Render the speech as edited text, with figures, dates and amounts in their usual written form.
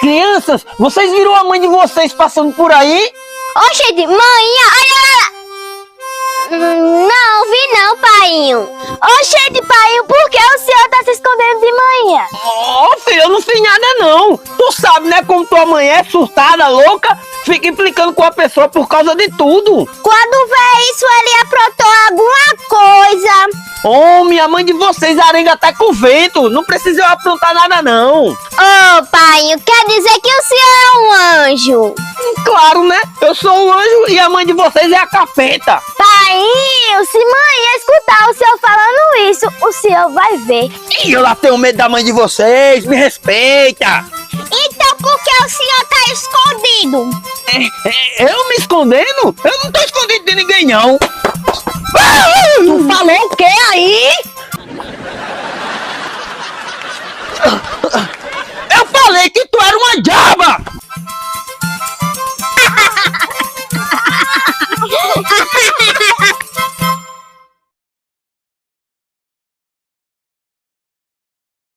Crianças, vocês viram a mãe de vocês passando por aí? Oxente, manhã, olha. Não, vi não, painho. Oxente, painho, por que o senhor tá se escondendo de manhã? Oh, filho, eu não fiz nada não. Tu sabe, né, como tua mãe é surtada, louca, fica implicando com a pessoa por causa de tudo. Quando vê isso, ele aprontou alguma coisa. Oh, minha mãe de vocês arenga até com vento. Não precisa eu aprontar nada não. Ô, painho, quer dizer que o senhor é um anjo? Claro, né? Eu sou um anjo e a mãe de vocês é a capeta. Painho, se manhã escutar o senhor falando isso, o senhor vai ver. E eu lá tenho medo da mãe de vocês, me respeita. Então por que o senhor tá escondido? Eu me escondendo? Eu não tô escondido de ninguém não. Tu falou o que aí? Eu falei que tu era um